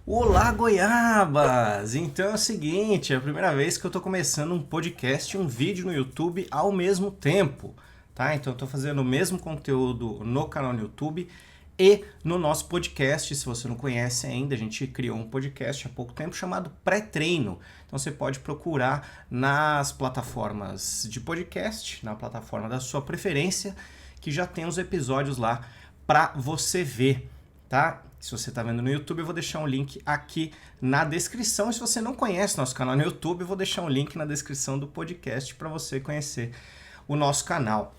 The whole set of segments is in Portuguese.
Olá, goiabas! Então é o seguinte, é a primeira vez que eu tô começando um podcast e um vídeo no YouTube ao mesmo tempo, tá? Então eu tô fazendo o mesmo conteúdo no canal no YouTube e no nosso podcast. Se você não conhece ainda, a gente criou um podcast há pouco tempo chamado Pré-Treino. Então você pode procurar nas plataformas de podcast, na plataforma da sua preferência, que já tem os episódios lá para você ver, tá? Se você está vendo no YouTube, eu vou deixar um link aqui na descrição. E se você não conhece nosso canal no YouTube, eu vou deixar um link na descrição do podcast para você conhecer o nosso canal.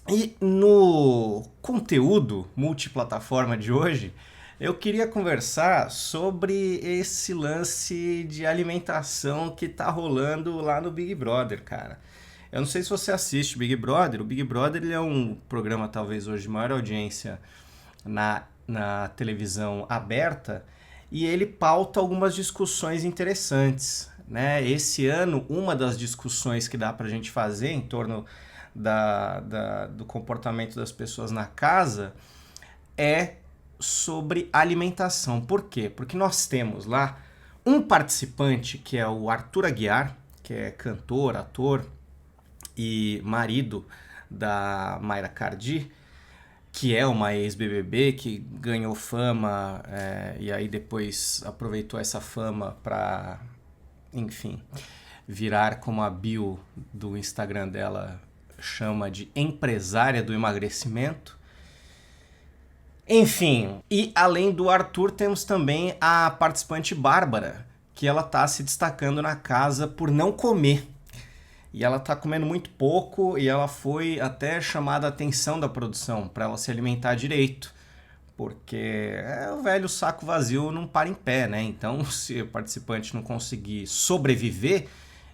E no conteúdo multiplataforma de hoje, eu queria conversar sobre esse lance de alimentação que tá rolando lá no Big Brother, cara. Eu não sei se você assiste Big Brother. O Big Brother ele é um programa talvez hoje de maior audiência na televisão aberta e ele pauta algumas discussões interessantes, né? Esse ano, uma das discussões que dá pra gente fazer em torno do comportamento das pessoas na casa é sobre alimentação. Por quê? Porque nós temos lá um participante que é o Arthur Aguiar, que é cantor, ator e marido da Mayra Cardi, que é uma ex-BBB, que ganhou fama e aí depois aproveitou essa fama para, enfim, virar como a bio do Instagram dela chama de empresária do emagrecimento. Enfim, e além do Arthur, temos também a participante Bárbara, que ela tá se destacando na casa por não comer. E ela tá comendo muito pouco e ela foi até chamada a atenção da produção para ela se alimentar direito. Porque o velho saco vazio não para em pé, né? Então, se o participante não conseguir sobreviver,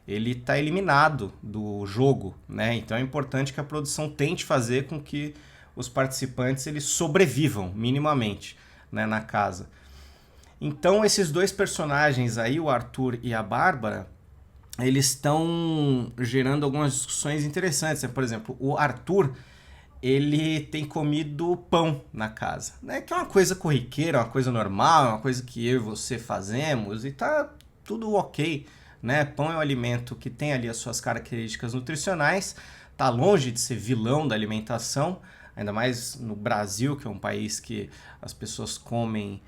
ele tá eliminado do jogo, né? Então é importante que a produção tente fazer com que os participantes eles sobrevivam minimamente, né, na casa. Então, esses dois personagens aí, o Arthur e a Bárbara, eles estão gerando algumas discussões interessantes. Por exemplo, o Arthur, ele tem comido pão na casa, né? Que é uma coisa corriqueira, uma coisa normal, uma coisa que eu e você fazemos e tá tudo ok, né? Pão é um alimento que tem ali as suas características nutricionais, tá longe de ser vilão da alimentação, ainda mais no Brasil, que é um país que as pessoas comem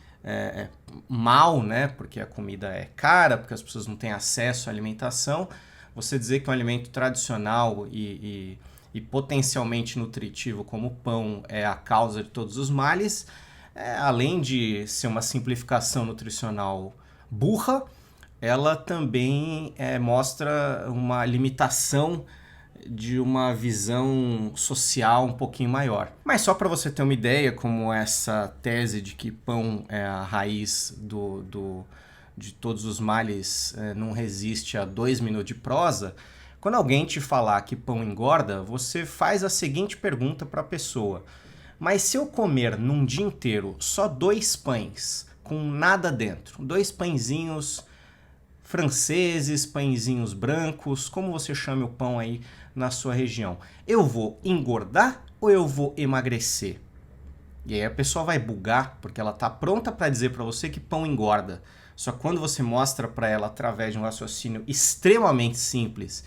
mal, né? Porque a comida é cara, porque as pessoas não têm acesso à alimentação. Você dizer que um alimento tradicional e potencialmente nutritivo como o pão é a causa de todos os males, além de ser uma simplificação nutricional burra, ela também mostra uma limitação de uma visão social um pouquinho maior. Mas só para você ter uma ideia, como essa tese de que pão é a raiz de todos os males não resiste a 2 minutos de prosa, quando alguém te falar que pão engorda, você faz a seguinte pergunta para a pessoa: mas se eu comer num dia inteiro só 2 pães, com nada dentro, 2 pãezinhos franceses, pãezinhos brancos, como você chama o pão aí na sua região, eu vou engordar ou eu vou emagrecer? E aí a pessoa vai bugar, porque ela tá pronta para dizer para você que pão engorda. Só que quando você mostra para ela através de um raciocínio extremamente simples,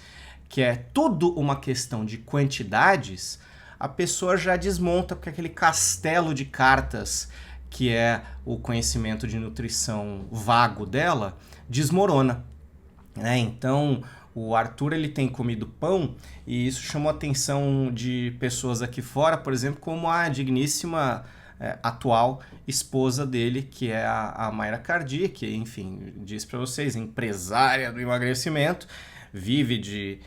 que é tudo uma questão de quantidades, a pessoa já desmonta, porque aquele castelo de cartas que é o conhecimento de nutrição vago dela, desmorona, né? Então, o Arthur ele tem comido pão e isso chamou a atenção de pessoas aqui fora, por exemplo, como a digníssima atual esposa dele, que é a Mayra Cardi, que, enfim, diz para vocês, empresária do emagrecimento, vive de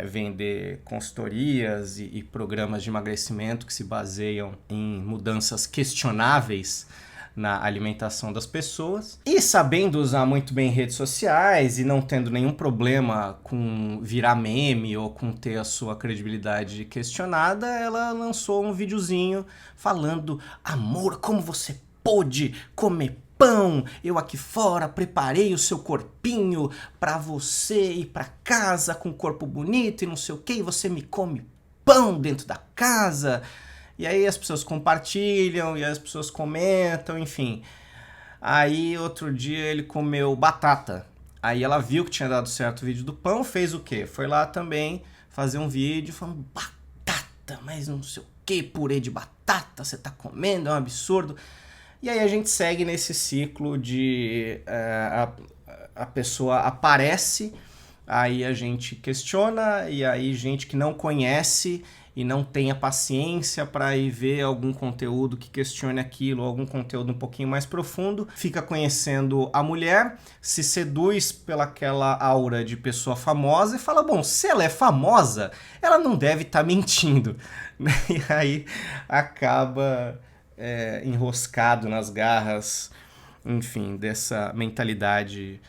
vender consultorias e programas de emagrecimento que se baseiam em mudanças questionáveis na alimentação das pessoas. E sabendo usar muito bem redes sociais e não tendo nenhum problema com virar meme ou com ter a sua credibilidade questionada, ela lançou um videozinho falando: amor, como você pôde comer pão? Eu aqui fora preparei o seu corpinho pra você ir pra casa com um corpo bonito e não sei o que, e você me come pão dentro da casa. E aí as pessoas compartilham e as pessoas comentam, enfim. Aí outro dia ele comeu batata. Aí ela viu que tinha dado certo o vídeo do pão, fez o quê? Foi lá também fazer um vídeo falando batata, mas não sei o que, purê de batata, você tá comendo, é um absurdo. E aí a gente segue nesse ciclo de a pessoa aparece, aí a gente questiona, e aí gente que não conhece e não tem a paciência para ir ver algum conteúdo que questione aquilo, algum conteúdo um pouquinho mais profundo, fica conhecendo a mulher, se seduz pelaquela aura de pessoa famosa e fala, bom, se ela é famosa, ela não deve estar mentindo. E aí acaba enroscado nas garras, enfim, dessa mentalidade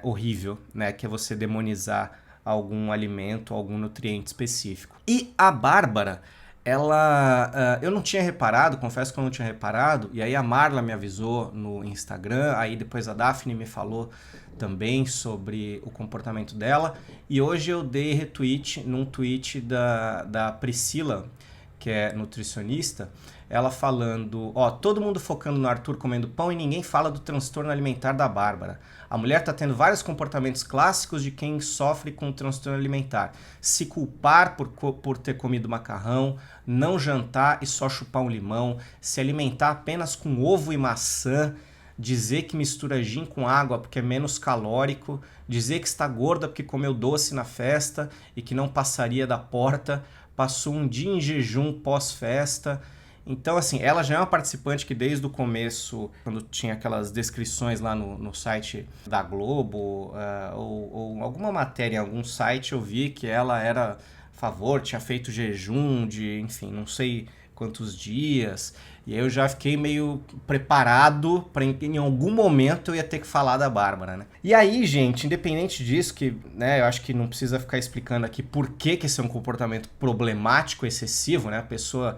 horrível, né, que é você demonizar algum alimento, algum nutriente específico. E a Bárbara, ela... eu não tinha reparado, confesso que eu não tinha reparado, e aí a Marla me avisou no Instagram, aí depois a Daphne me falou também sobre o comportamento dela, e hoje eu dei retweet num tweet da Priscila, que é nutricionista, ela falando, todo mundo focando no Arthur comendo pão e ninguém fala do transtorno alimentar da Bárbara. A mulher está tendo vários comportamentos clássicos de quem sofre com transtorno alimentar. Se culpar por ter comido macarrão, não jantar e só chupar um limão, se alimentar apenas com ovo e maçã, dizer que mistura gin com água porque é menos calórico, dizer que está gorda porque comeu doce na festa e que não passaria da porta, passou um dia em jejum pós-festa. Então, assim, ela já é uma participante que desde o começo, quando tinha aquelas descrições lá no site da Globo, ou alguma matéria em algum site, eu vi que ela era a favor, tinha feito jejum de, enfim, não sei quantos dias, e aí eu já fiquei meio preparado para em algum momento eu ia ter que falar da Bárbara, né? E aí, gente, independente disso, que, né, eu acho que não precisa ficar explicando aqui por que esse é um comportamento problemático, excessivo, né? A pessoa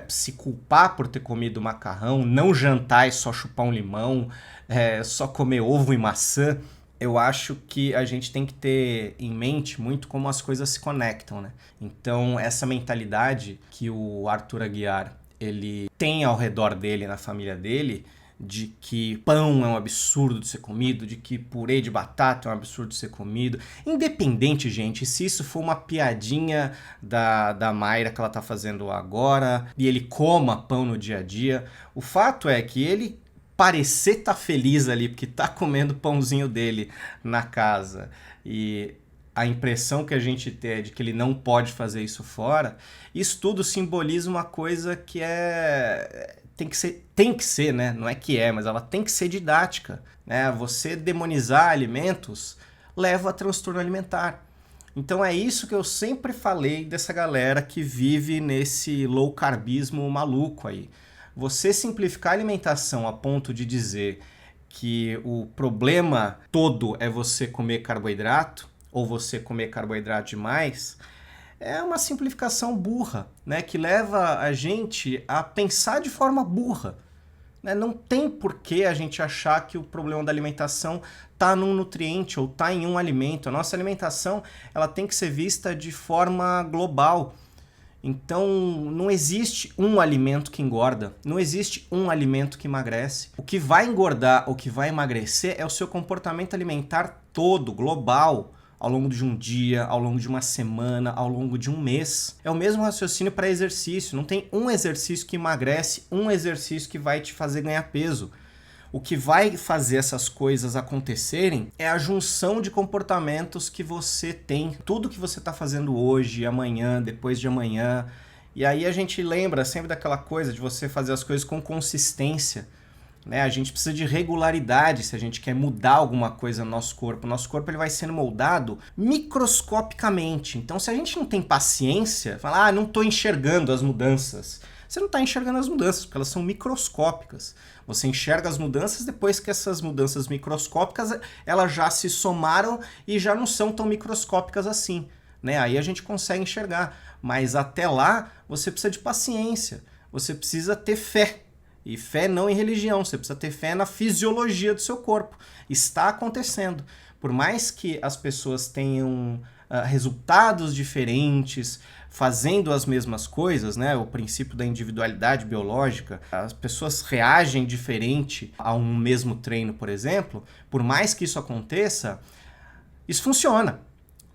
se culpar por ter comido macarrão, não jantar e só chupar um limão, só comer ovo e maçã. Eu acho que a gente tem que ter em mente muito como as coisas se conectam, né? Então, essa mentalidade que o Arthur Aguiar ele tem ao redor dele, na família dele, de que pão é um absurdo de ser comido, de que purê de batata é um absurdo de ser comido. Independente, gente, se isso for uma piadinha da Mayra que ela tá fazendo agora, e ele coma pão no dia a dia, o fato é que ele parecer tá feliz ali, porque tá comendo o pãozinho dele na casa, e a impressão que a gente tem é de que ele não pode fazer isso fora, isso tudo simboliza uma coisa que tem que ser, né? Não é que mas ela tem que ser didática, né? Você demonizar alimentos leva a transtorno alimentar. Então é isso que eu sempre falei dessa galera que vive nesse low carbismo maluco aí. Você simplificar a alimentação a ponto de dizer que o problema todo é você comer carboidrato, ou você comer carboidrato demais, é uma simplificação burra, né? Que leva a gente a pensar de forma burra. Né? Não tem por que a gente achar que o problema da alimentação está num nutriente ou está em um alimento. A nossa alimentação ela tem que ser vista de forma global. Então, não existe um alimento que engorda, não existe um alimento que emagrece. O que vai engordar, o que vai emagrecer é o seu comportamento alimentar todo, global, ao longo de um dia, ao longo de uma semana, ao longo de um mês. É o mesmo raciocínio para exercício. Não tem um exercício que emagrece, um exercício que vai te fazer ganhar peso. O que vai fazer essas coisas acontecerem é a junção de comportamentos que você tem. Tudo que você está fazendo hoje, amanhã, depois de amanhã. E aí a gente lembra sempre daquela coisa de você fazer as coisas com consistência. Né? A gente precisa de regularidade se a gente quer mudar alguma coisa no nosso corpo. O nosso corpo ele vai sendo moldado microscopicamente. Então, se a gente não tem paciência, fala, não estou enxergando as mudanças. Você não está enxergando as mudanças, porque elas são microscópicas. Você enxerga as mudanças depois que essas mudanças microscópicas elas já se somaram e já não são tão microscópicas assim. Né? Aí a gente consegue enxergar. Mas até lá, você precisa de paciência. Você precisa ter fé. E fé não em religião, você precisa ter fé na fisiologia do seu corpo. Está acontecendo. Por mais que as pessoas tenham resultados diferentes, fazendo as mesmas coisas, né? O princípio da individualidade biológica, as pessoas reagem diferente a um mesmo treino, por exemplo. Por mais que isso aconteça, isso funciona.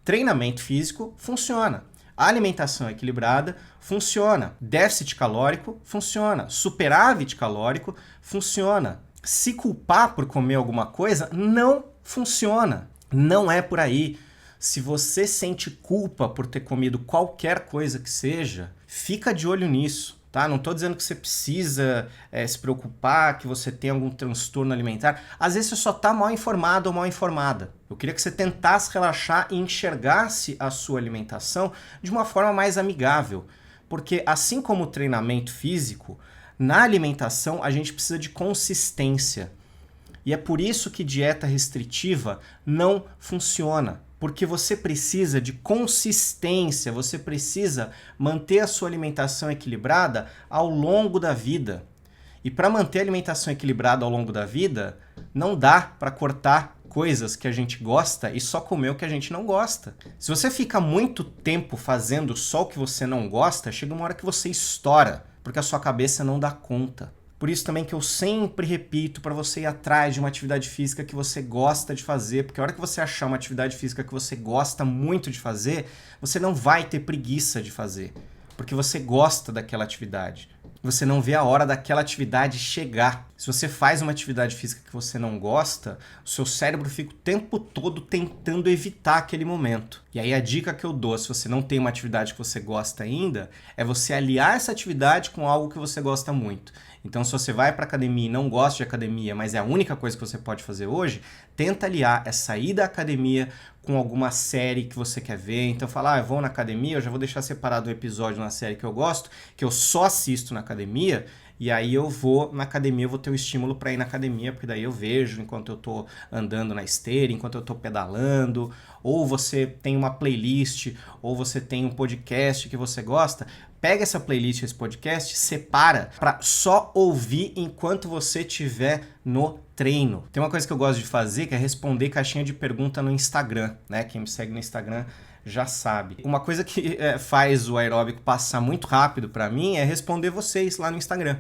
Treinamento físico funciona. A alimentação equilibrada funciona. Déficit calórico funciona. Superávit calórico funciona. Se culpar por comer alguma coisa não funciona. Não é por aí. Se você sente culpa por ter comido qualquer coisa que seja, fica de olho nisso, tá? Não estou dizendo que você precisa se preocupar, que você tem algum transtorno alimentar. Às vezes você só está mal informado ou mal informada. Eu queria que você tentasse relaxar e enxergasse a sua alimentação de uma forma mais amigável. Porque assim como o treinamento físico, na alimentação a gente precisa de consistência. E é por isso que dieta restritiva não funciona. Porque você precisa de consistência, você precisa manter a sua alimentação equilibrada ao longo da vida. E para manter a alimentação equilibrada ao longo da vida, não dá para cortar coisas que a gente gosta e só comer o que a gente não gosta. Se você fica muito tempo fazendo só o que você não gosta, chega uma hora que você estoura, porque a sua cabeça não dá conta. Por isso também que eu sempre repito para você ir atrás de uma atividade física que você gosta de fazer, porque a hora que você achar uma atividade física que você gosta muito de fazer, você não vai ter preguiça de fazer, porque você gosta daquela atividade. Você não vê a hora daquela atividade chegar. Se você faz uma atividade física que você não gosta, o seu cérebro fica o tempo todo tentando evitar aquele momento. E aí a dica que eu dou, se você não tem uma atividade que você gosta ainda, é você aliar essa atividade com algo que você gosta muito. Então, se você vai para academia e não gosta de academia, mas é a única coisa que você pode fazer hoje, tenta aliar essa ida à academia com alguma série que você quer ver. Então, fala, eu vou na academia, eu já vou deixar separado um episódio na série que eu gosto, que eu só assisto na academia, e aí eu vou na academia, eu vou ter um estímulo para ir na academia, porque daí eu vejo enquanto eu tô andando na esteira, enquanto eu tô pedalando, ou você tem uma playlist, ou você tem um podcast que você gosta. Pega essa playlist, esse podcast, separa para só ouvir enquanto você estiver no treino. Tem uma coisa que eu gosto de fazer, que é responder caixinha de pergunta no Instagram, né? Quem me segue no Instagram já sabe. Uma coisa que faz o aeróbico passar muito rápido para mim é responder vocês lá no Instagram.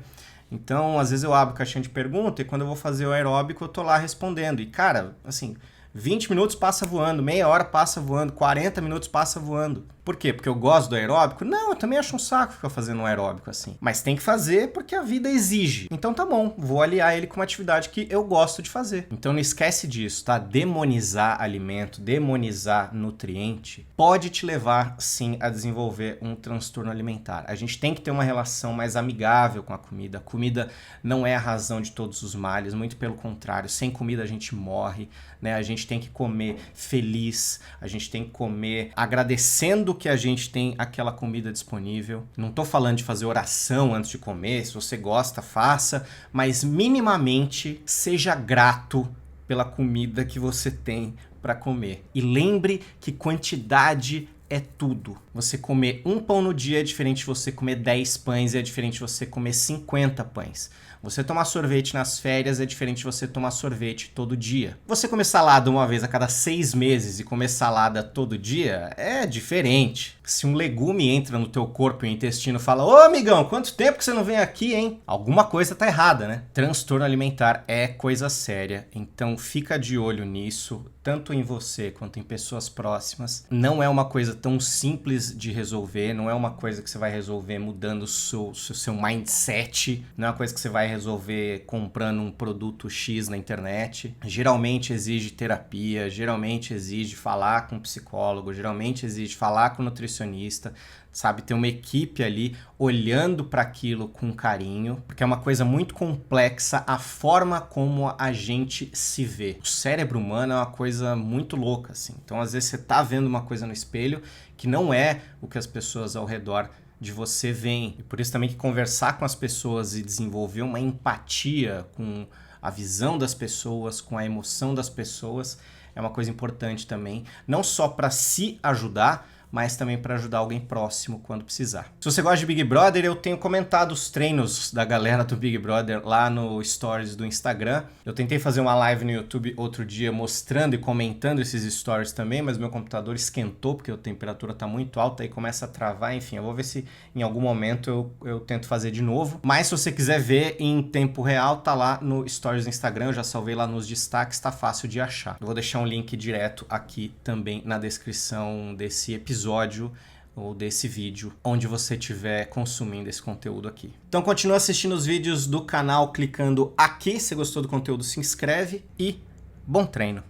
Então, às vezes eu abro caixinha de pergunta e quando eu vou fazer o aeróbico eu tô lá respondendo. E, cara, assim, 20 minutos passa voando, meia hora passa voando, 40 minutos passa voando. Por quê? Porque eu gosto do aeróbico? Não, eu também acho um saco ficar fazendo um aeróbico assim. Mas tem que fazer porque a vida exige. Então tá bom, vou aliar ele com uma atividade que eu gosto de fazer. Então não esquece disso, tá? Demonizar alimento, demonizar nutriente, pode te levar, sim, a desenvolver um transtorno alimentar. A gente tem que ter uma relação mais amigável com a comida. A comida não é a razão de todos os males, muito pelo contrário. Sem comida a gente morre, né? A gente tem que comer feliz, a gente tem que comer agradecendo que a gente tem aquela comida disponível. Não tô falando de fazer oração antes de comer, se você gosta, faça, mas minimamente seja grato pela comida que você tem para comer. E lembre que quantidade é tudo. Você comer um pão no dia é diferente de você comer 10 pães, é diferente de você comer 50 pães. Você tomar sorvete nas férias é diferente de você tomar sorvete todo dia. Você comer salada uma vez a cada 6 meses e comer salada todo dia é diferente. Se um legume entra no teu corpo e o intestino fala: ô amigão, quanto tempo que você não vem aqui, hein? Alguma coisa tá errada, né? Transtorno alimentar é coisa séria, então fica de olho nisso, tanto em você quanto em pessoas próximas. Não é uma coisa tão simples de resolver, não é uma coisa que você vai resolver mudando o seu mindset, não é uma coisa que você vai resolver comprando um produto X na internet. Geralmente exige terapia, geralmente exige falar com um psicólogo, geralmente exige falar com um nutricionista, sabe? Ter uma equipe ali olhando para aquilo com carinho, porque é uma coisa muito complexa a forma como a gente se vê. O cérebro humano é uma coisa muito louca, assim. Então, às vezes, você tá vendo uma coisa no espelho que não é o que as pessoas ao redor de você veem. E por isso também que conversar com as pessoas e desenvolver uma empatia com a visão das pessoas, com a emoção das pessoas, é uma coisa importante também. Não só para se ajudar, mas também para ajudar alguém próximo quando precisar. Se você gosta de Big Brother, eu tenho comentado os treinos da galera do Big Brother lá no Stories do Instagram. Eu tentei fazer uma live no YouTube outro dia mostrando e comentando esses stories também, mas meu computador esquentou porque a temperatura tá muito alta e começa a travar. Enfim, eu vou ver se em algum momento eu tento fazer de novo. Mas se você quiser ver em tempo real, tá lá no Stories do Instagram, eu já salvei lá nos destaques, tá fácil de achar. Eu vou deixar um link direto aqui também na descrição desse episódio ou desse vídeo, onde você estiver consumindo esse conteúdo aqui. Então continua assistindo os vídeos do canal clicando aqui. Se gostou do conteúdo, se inscreve e bom treino!